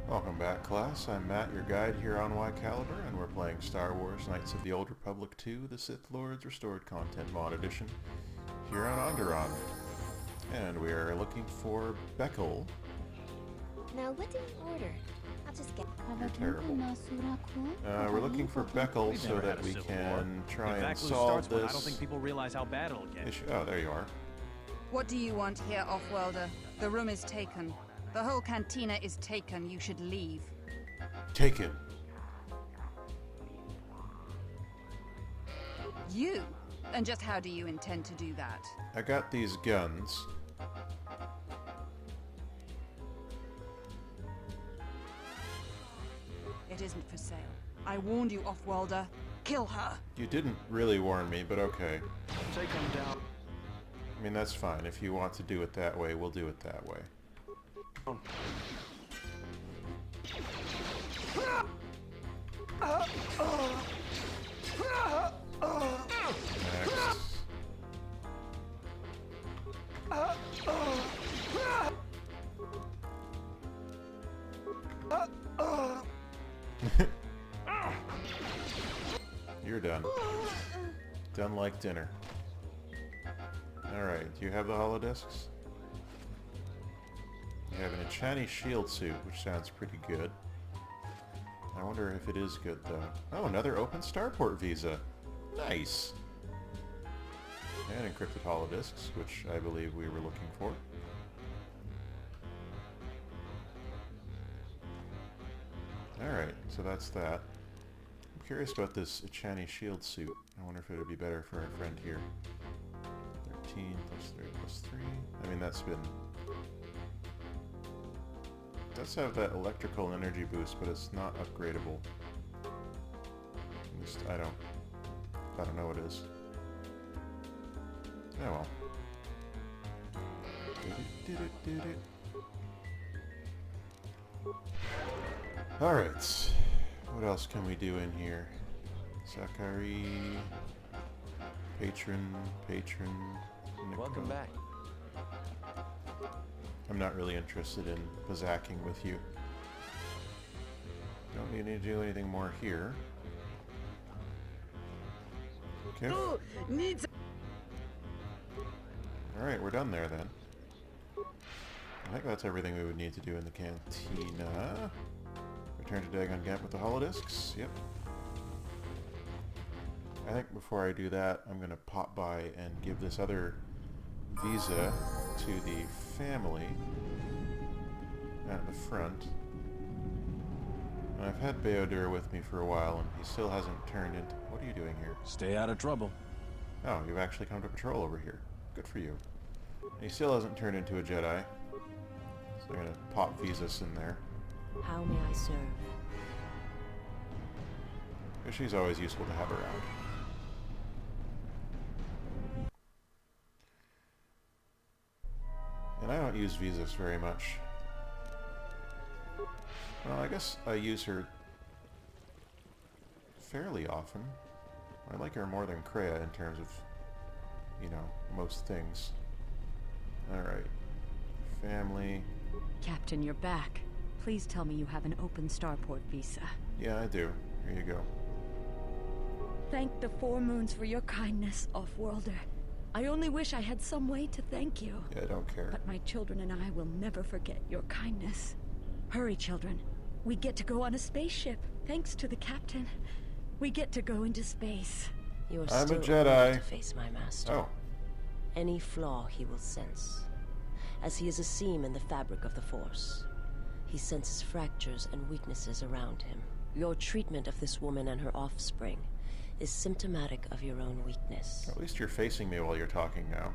Welcome back, class. I'm Matt, your guide here on Whycalibur, and we're playing Star Wars Knights of the Old Republic 2, The Sith Lords Restored Content Mod Edition, here on Onderon. And we are looking for Beckel. Now, what do you order? I'll just get... You're terrible. We're looking for Beckel so that we can try and solve this... I don't think people realize how bad it'll get. issue. Oh, there you are. What do you want here, Off-Worlder? The room is taken. The whole cantina is taken. You should leave. Taken. You? And just how do you intend to do that? I got these guns. It isn't for sale. I warned you, Off-Worlder. Kill her! You didn't really warn me, but okay. Take them down. I mean, that's fine. If you want to do it that way, we'll do it that way. Next. You're done. Done like dinner. Alright, do you have the holodiscs? You have an Echani shield suit, which sounds pretty good. I wonder if it is good, though. Oh, another open starport visa. Nice! And encrypted holodiscs, which I believe we were looking for. Alright, so that's that. I'm curious about this Echani shield suit. I wonder if it would be better for our friend here. 13 plus 3 plus 3. I mean, that's been... It does have that electrical and energy boost, but it's not upgradable. At least I don't know what it is. Oh well. Alright. What else can we do in here? Sakari... Patron... Welcome back. I'm not really interested in bazzacking with you. Don't need to do anything more here. Okay. Alright, we're done there then. I think that's everything we would need to do in the cantina. Return to Dagon Gap with the holodiscs. Yep. I think before I do that, I'm going to pop by and give this other visa to the family at the front. And I've had Bao-Dur with me for a while, and he still hasn't turned into... What are you doing here? Stay out of trouble. Oh, you've actually come to patrol over here. Good for you. And he still hasn't turned into a Jedi. So I'm going to pop visas in there. How may I serve? Because she's always useful to have around. And I don't use visas very much. Well, I guess I use her fairly often. I like her more than Kreia in terms of, you know, most things. Alright. Family. Captain, you're back. Please tell me you have an open starport visa. Yeah, I do. Here you go. Thank the Four Moons for your kindness, Off-Worlder. I only wish I had some way to thank you. Yeah, I don't care. But my children and I will never forget your kindness. Hurry, children. We get to go on a spaceship. Thanks to the captain. We get to go into space. You are I'm still a Jedi. able to face my master. Oh. Any flaw he will sense, as he is a seam in the fabric of the Force. He senses fractures and weaknesses around him. Your treatment of this woman and her offspring is symptomatic of your own weakness. At least you're facing me while you're talking now.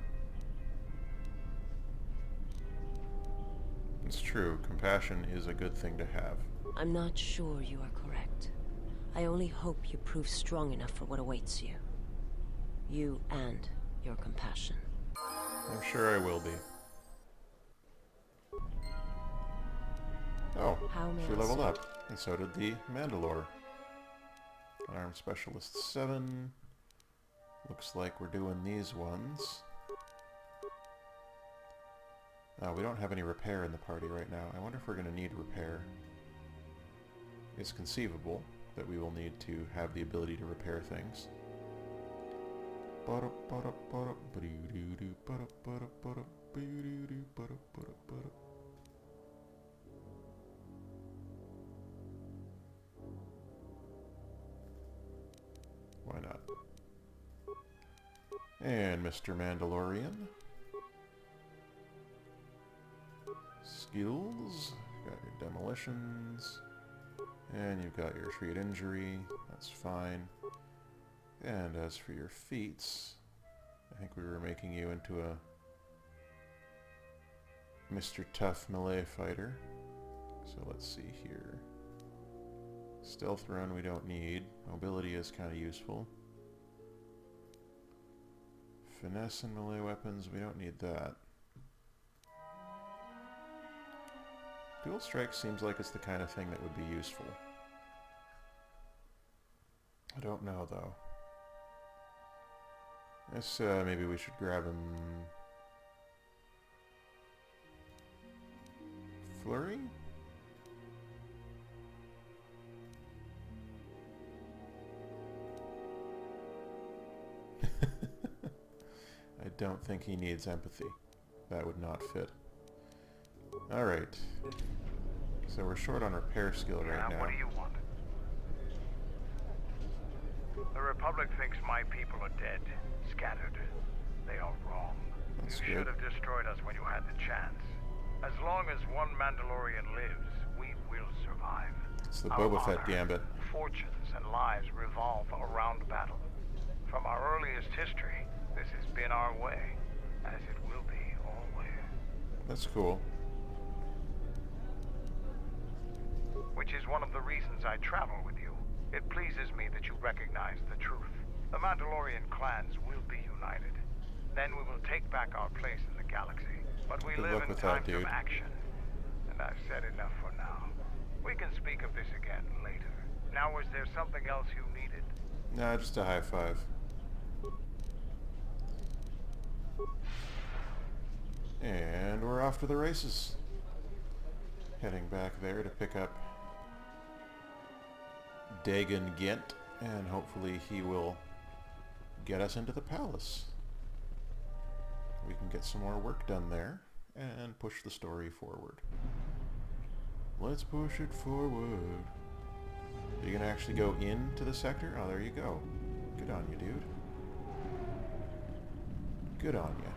It's true. Compassion is a good thing to have. I'm not sure you are correct. I only hope you prove strong enough for what awaits you. You and your compassion. I'm sure I will be. Oh, How may she I leveled serve? up. And so did the Mandalore. Arm Specialist 7. Looks like we're doing these ones. We don't have any repair in the party right now. I wonder if we're going to need repair. it's conceivable that we will need to have the ability to repair things. Why not? And Mr. Mandalorian. Skills. Got your demolitions. And you've got your treat injury. That's fine. And as for your feats, I think we were making you into a Mr. Tough melee fighter. So let's see here. Stealth run we don't need. Mobility is kind of useful. Finesse and melee weapons, we don't need that. Dual strike seems like it's the kind of thing that would be useful. I don't know though. I guess maybe we should grab him. Flurry? I don't think he needs empathy. That would not fit. Alright. So we're short on repair skill right now. What do you want? The Republic thinks my people are dead, scattered. They are wrong. That's You good. should have destroyed us when you had the chance. As long as one Mandalorian lives, we will survive. It's the Our Boba Fett honor, gambit. fortunes and lives revolve around battle. From our earliest history, this has been our way, as it will be always. That's cool. Which is one of the reasons I travel with you. It pleases me that you recognize the truth. The Mandalorian clans will be united. Then we will take back our place in the galaxy. But we Good live luck in with that, times dude. of action. And I've said enough for now. We can speak of this again later. Now, was there something else you needed? Nah, just a high five. And we're off to the races. Heading back there to pick up Dagon Gint, and hopefully he will get us into the palace. We can get some more work done there and push the story forward. Let's push it forward. Are you gonna actually go into the sector? Oh, there you go. Good on you, dude. Good on you.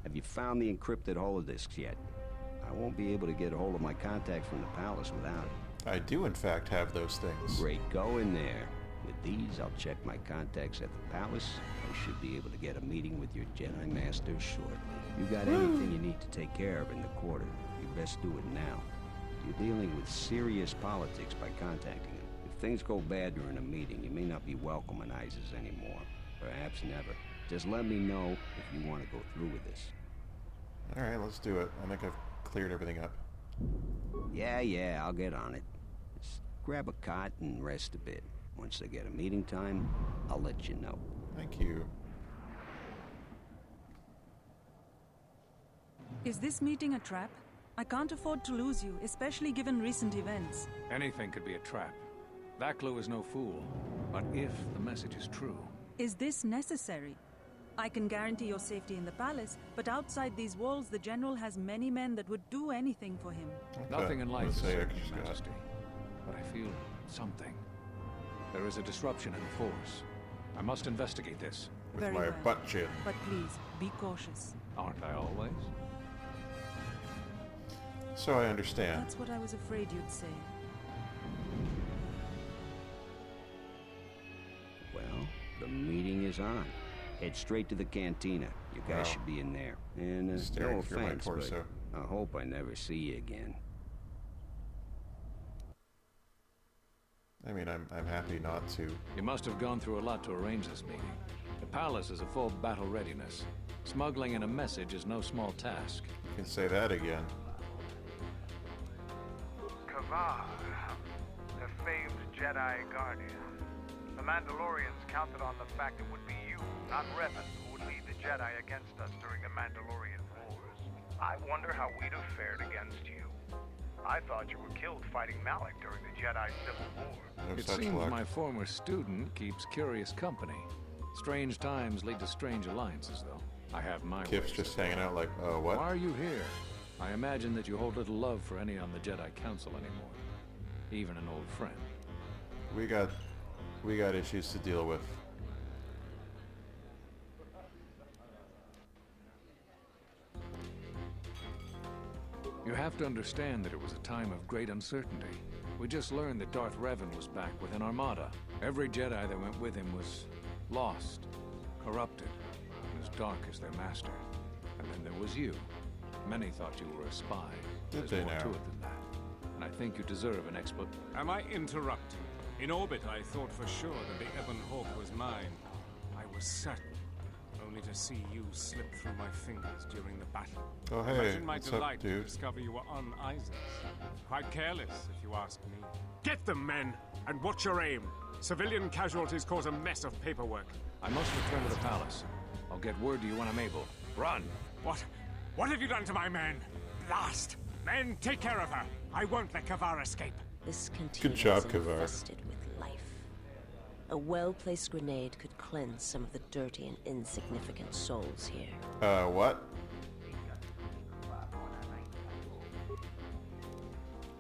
Have you found the encrypted holodisks yet? I won't be able to get a hold of my contacts from the palace without it. I do in fact have those things. Great, go in there. With these, I'll check my contacts at the palace. I should be able to get a meeting with your Jedi Master shortly. You got anything you need to take care of in the quarter, you best do it now. You're dealing with serious politics by contacting him. If things go bad during a meeting, you may not be welcome in Isis anymore. Perhaps never. Just let me know if you want to go through with this. Alright, let's do it. I think I've cleared everything up. Yeah, I'll get on it. Just grab a cot and rest a bit. Once I get a meeting time, I'll let you know. Thank you. Is this meeting a trap? I can't afford to lose you, especially given recent events. Anything could be a trap. That clue is no fool. But if the message is true... Is this necessary? I can guarantee your safety in the palace, but outside these walls, the General has many men that would do anything for him. Nothing in life Let's is say certain, extra. Your Majesty. But I feel something. There is a disruption in the Force. I must investigate this. With Very my well. butt chin. But please, be cautious. Aren't I always? So I understand. That's what I was afraid you'd say. Well, the meeting is on. Head straight to the Cantina. You guys Wow. should be in there. And Staring no through my offense, torso. but I hope I never see you again. I mean, I'm happy not to. You must have gone through a lot to arrange this meeting. The palace is a full battle readiness. Smuggling in a message is no small task. You can say that again. Kavar, the famed Jedi Guardian. The Mandalorians counted on the fact it would be you, not Revan, who would lead the Jedi against us during the Mandalorian Wars. I wonder how we'd have fared against you. I thought you were killed fighting Malik during the Jedi Civil War. No It such seems luck. my former student keeps curious company. Strange times lead to strange alliances, though. I have my Kip's ways. just hanging out like, oh, what? Why are you here? I imagine that you hold little love for any on the Jedi Council anymore. Even an old friend. We got issues to deal with. You have to understand that it was a time of great uncertainty. We just learned that Darth Revan was back with an armada. Every Jedi that went with him was lost, corrupted, and as dark as their master. And then there was you. Many thought you were a spy. Did There's they more now? to it than that. And I think you deserve an explanation. Am I interrupting? In orbit, I thought for sure that the Ebon Hawk was mine. I was certain, only to see you slip through my fingers during the battle. Oh, hey, Imagine my what's delight up, to dude? discover you were on Isis. Quite careless, if you ask me. Get them, men, and watch your aim. Civilian casualties cause a mess of paperwork. I must return to the palace. I'll get word to you when I'm able. Run! What have you done to my men? Blast! Men, take care of her. I won't let Kavar escape. This cantina Good job, is Kavar. infested with life. A well-placed grenade could cleanse some of the dirty and insignificant souls here. What?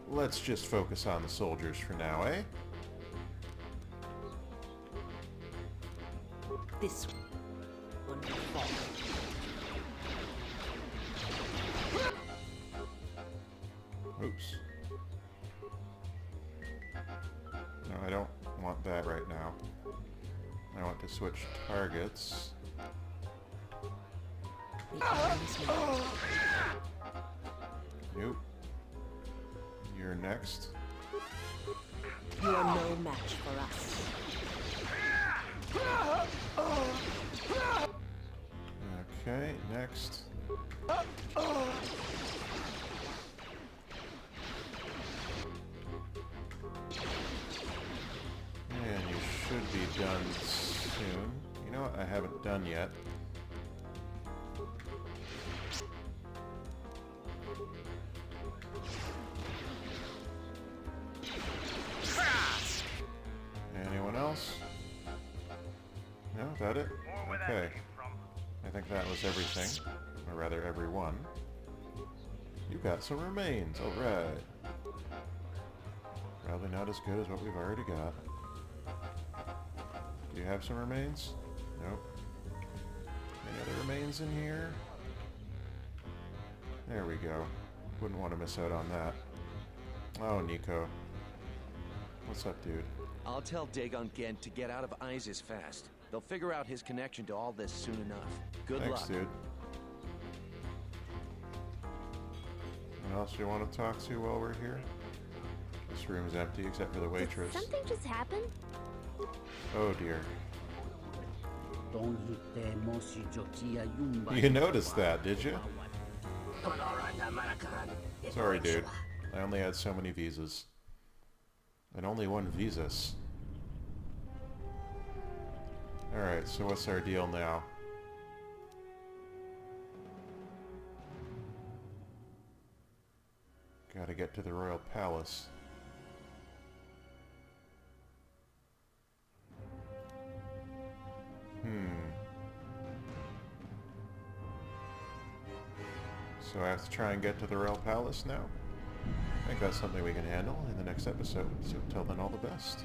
Let's just focus on the soldiers for now, eh? This one will fall. Oops. No, I don't want that right now. I want to switch targets. The enemy's mark. Nope. You're next. You are no match for us. Okay, next. And you should be done soon. You know what I haven't done yet? Anyone else? No, that it? More where that Okay. came from. I think that was everything. Or rather, everyone. You got some remains, alright. Probably not as good as what we've already got. Do you have some remains? Nope. Any other remains in here? There we go. Wouldn't want to miss out on that. Oh, Nico. What's up, dude? I'll tell Dagon Gent to get out of Isis fast. They'll figure out his connection to all this soon enough. Good Thanks, luck. dude. Anyone else you want to talk to while we're here? This room's empty except for the waitress. Did something just happen? Oh dear. You noticed that, did you? Sorry, dude. I only had so many visas. And only one visas. Alright, so what's our deal now? Gotta get to the Royal Palace. So I have to try and get to the Royal Palace now? I think that's something we can handle in the next episode. So until then, all the best.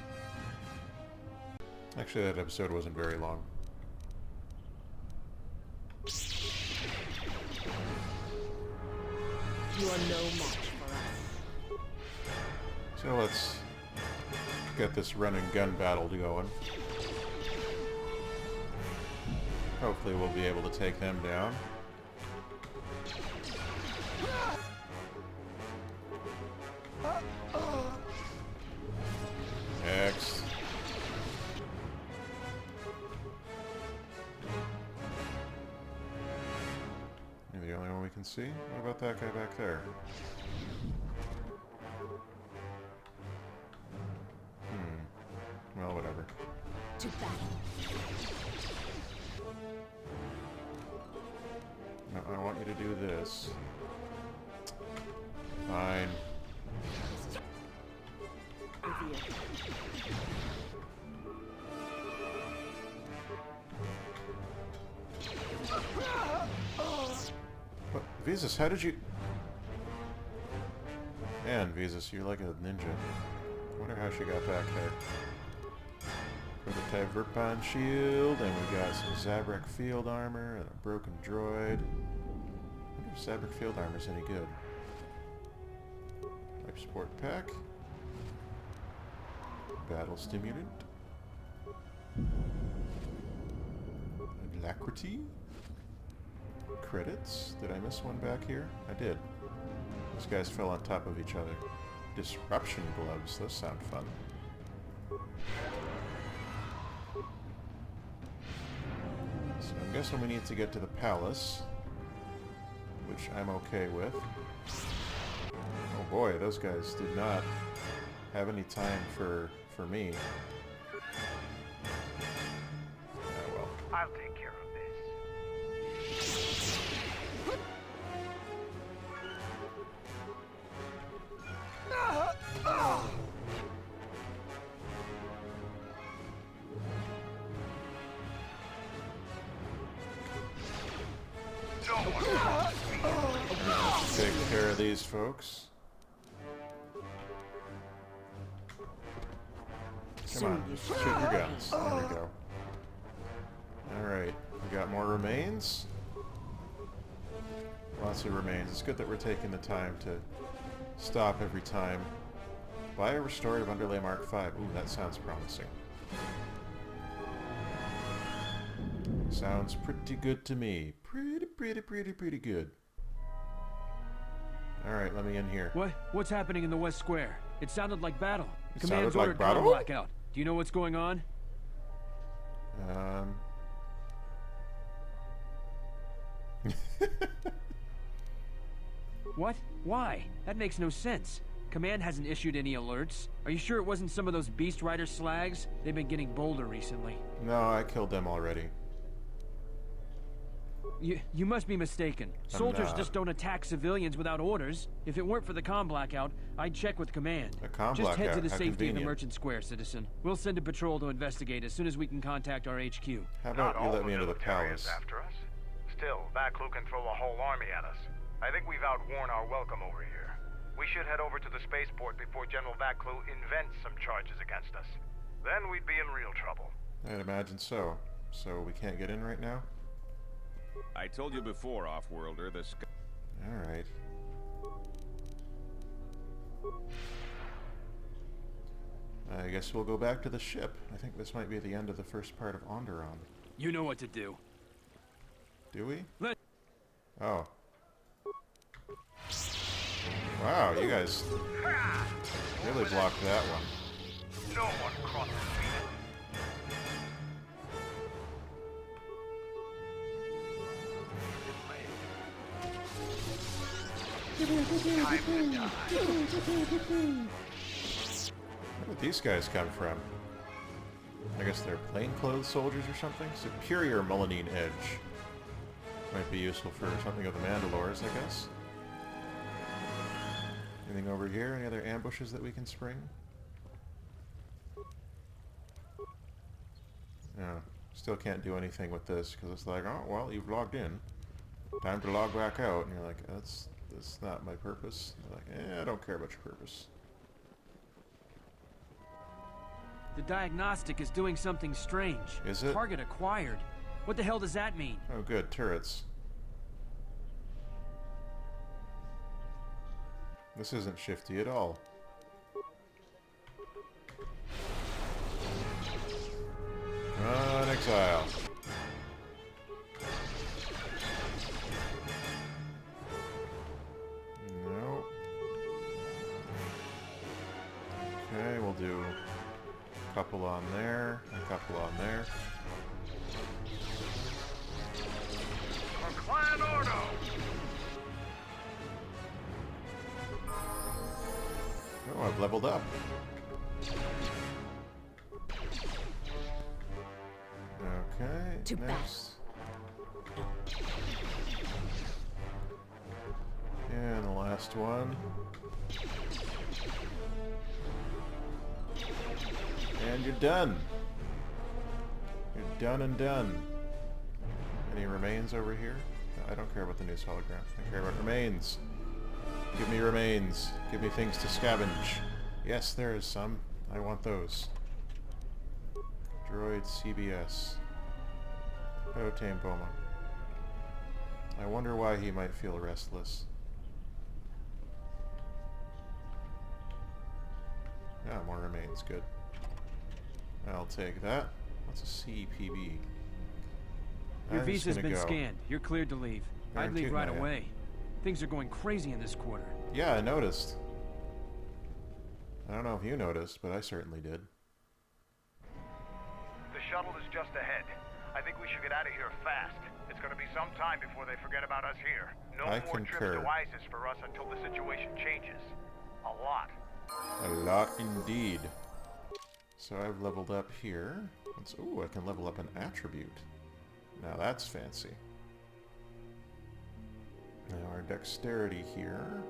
Actually, that episode wasn't very long. You are no match for us. So let's get this run and gun battle going. Hopefully we'll be able to take them down. Next. You're the only one we can see? What about that guy back there? Well, whatever. To battle. No, I want you to do this. Fine. What? Visas, how did you... Man, Visas, you're like a ninja. I wonder how she got back there. Prototype Verpine shield, and we got some Zabrak field armor, and a broken droid. I wonder if Zabrak field armor's any good. Life support pack. Battle stimulant. Alacrity. Credits. Did I miss one back here? I did. These guys fell on top of each other. Disruption gloves. Those sound fun. So I'm guessing we need to get to the palace, which I'm okay with. Oh boy, those guys did not have any time for me. Yeah, well. I'll take care of this. Take care of these folks. Come on, shoot your guns. There we go. Alright, we got more remains. Lots of remains. It's good that we're taking the time to stop every time. Buy a restorative underlay Mark 5. Ooh, that sounds promising. Sounds pretty good to me. Pretty good. Alright, let me in here. What's happening in the West Square? It sounded like battle. It Command's sounded like ordered battle? comm blackout. Do you know what's going on? What? Why? That makes no sense. Command hasn't issued any alerts. Are you sure it wasn't some of those Beast Rider slags? They've been getting bolder recently. No, I killed them already. You must be mistaken. Soldiers just don't attack civilians without orders. If it weren't for the comm blackout, I'd check with Command. A comm Just head to the blackout? How safety of the convenient. Merchant Square, citizen. We'll send a patrol to investigate as soon as we can contact our HQ. How about you let me into the military palace? is after us. Still, Vaclu can throw a whole army at us. I think we've outworn our welcome over here. We should head over to the spaceport before General Vaclu invents some charges against us. Then we'd be in real trouble. I'd imagine so. So we can't get in right now? I told you before, Off-Worlder, the sky... Alright. I guess we'll go back to the ship. I think this might be the end of the first part of Onderon. You know what to do. Do we? Let Oh. Wow, you guys really blocked that one. No one crosses me. Where did these guys come from? I guess they're plainclothes soldiers or something? Superior Melanine Edge. Might be useful for something of the Mandalores, I guess. Anything over here? Any other ambushes that we can spring? No. Still can't do anything with this, because it's like, oh, well, you've logged in. Time to log back out. And you're like, that's not my purpose. You're like, I don't care about your purpose. The diagnostic is doing something strange. Is it? Target acquired. What the hell does that mean? Oh, good. Turrets. This isn't shifty at all. Run, exile. No. Okay, we'll do a couple on there, a couple on there. For Clan Ordo! Oh, I've leveled up. Okay, To next. Last one. And you're done. You're done and done. Any remains over here? No, I don't care about the news hologram. I care about remains. Give me remains. Give me things to scavenge. Yes, there is some. I want those. Droid CBS. Oh, tame Boma. I wonder why he might feel restless. Ah, more remains. Good. I'll take that. What's a CPB? Your visa's been scanned. You're cleared to leave. I'd leave right away. Things are going crazy in this quarter. Yeah, I noticed. I don't know if you noticed, but I certainly did. The shuttle is just ahead. I think we should get out of here fast. It's going to be some time before they forget about us here. No more trips to ISIS for us until the situation changes. A lot. A lot indeed. So I've leveled up here. Ooh, I can level up an attribute. Now that's fancy. Now our dexterity here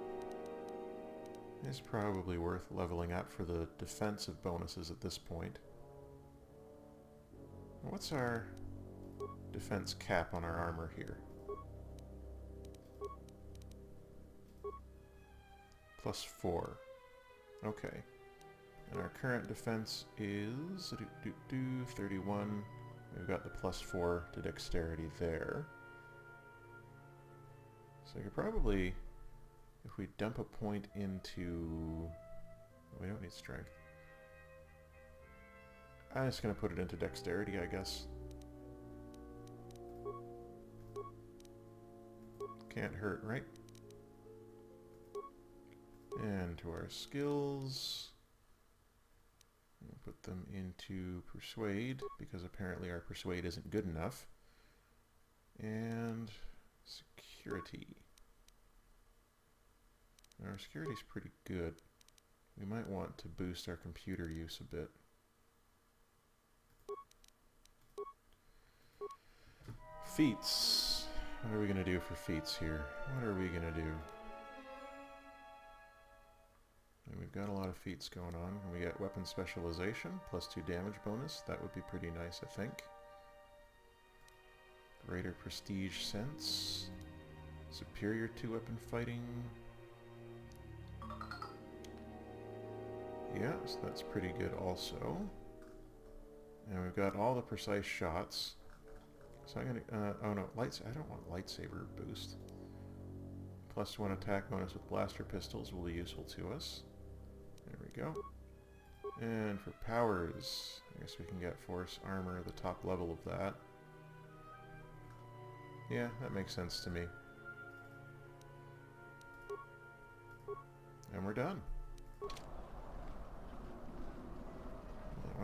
is probably worth leveling up for the defensive bonuses at this point. What's our defense cap on our armor here? +4. Okay. And our current defense is 31. We've got the +4 to dexterity there. So you could probably, if we dump a point into... We don't need strength. I'm just going to put it into dexterity, I guess. Can't hurt, right? And to our skills... We'll put them into Persuade, because apparently our Persuade isn't good enough. And Security. Our security's pretty good. We might want to boost our computer use a bit. Feats. What are we going to do for feats here? What are we going to do? And we've got a lot of feats going on. We get weapon specialization, +2 damage bonus. That would be pretty nice, I think. Greater prestige sense. Superior to weapon fighting. Yeah, so that's pretty good also. And we've got all the precise shots. So I'm gonna, oh no, I don't want lightsaber boost. +1 attack bonus with blaster pistols will be useful to us. There we go. And for powers, I guess we can get force armor, the top level of that. Yeah, that makes sense to me. And we're done. Now,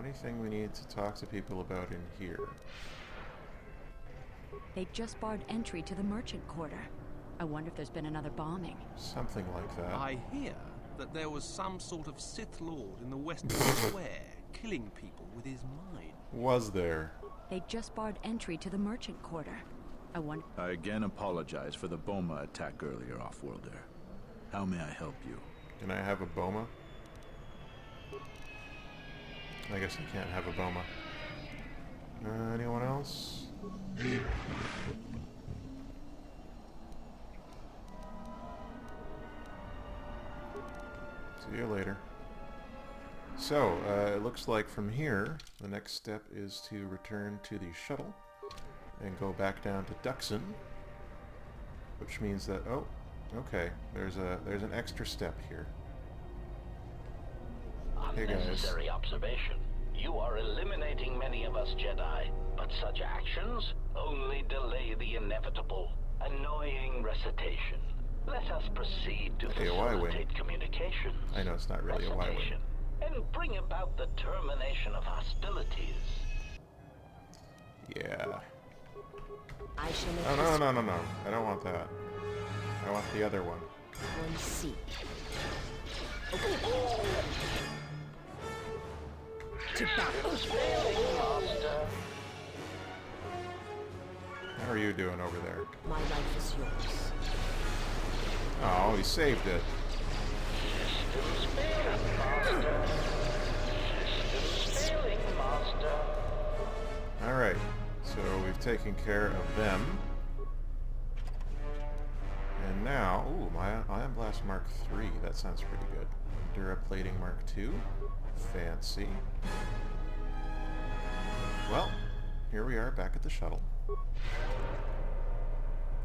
anything we need to talk to people about in here? They just barred entry to the merchant quarter. I wonder if there's been another bombing. Something like that. I hear that there was some sort of Sith Lord in the Western Square killing people with his mind. Was there? They just barred entry to the merchant quarter. I again apologize for the Boma attack earlier, Off-Worlder. How may I help you? Can I have a Boma? I guess I can't have a Boma. Anyone else? See you later. So, it looks like from here, the next step is to return to the shuttle and go back down to Duxon, which means that, oh, okay, there's an extra step here. Hey guys. Unnecessary observation. You are eliminating many of us Jedi, but such actions only delay the inevitable. Annoying recitation. Let us proceed to facilitate communications. I know it's not really a Y-wing. And bring about the termination of hostilities. Yeah. I shall make oh, no. I don't want that. I want the other one. One seat. To battle's failing, Master. How are you doing over there? My life is yours. Oh, he saved it. Systems failing, Master. Systems failing, Master. Alright, so we've taken care of them. And now, ooh, my Ion Blast Mark III. That sounds pretty good. Duraplating Mark II. Fancy. Well, here we are back at the shuttle.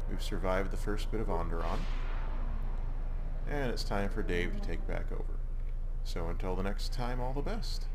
We've survived the first bit of Onderon. And it's time for Dave to take back over. So until the next time, all the best.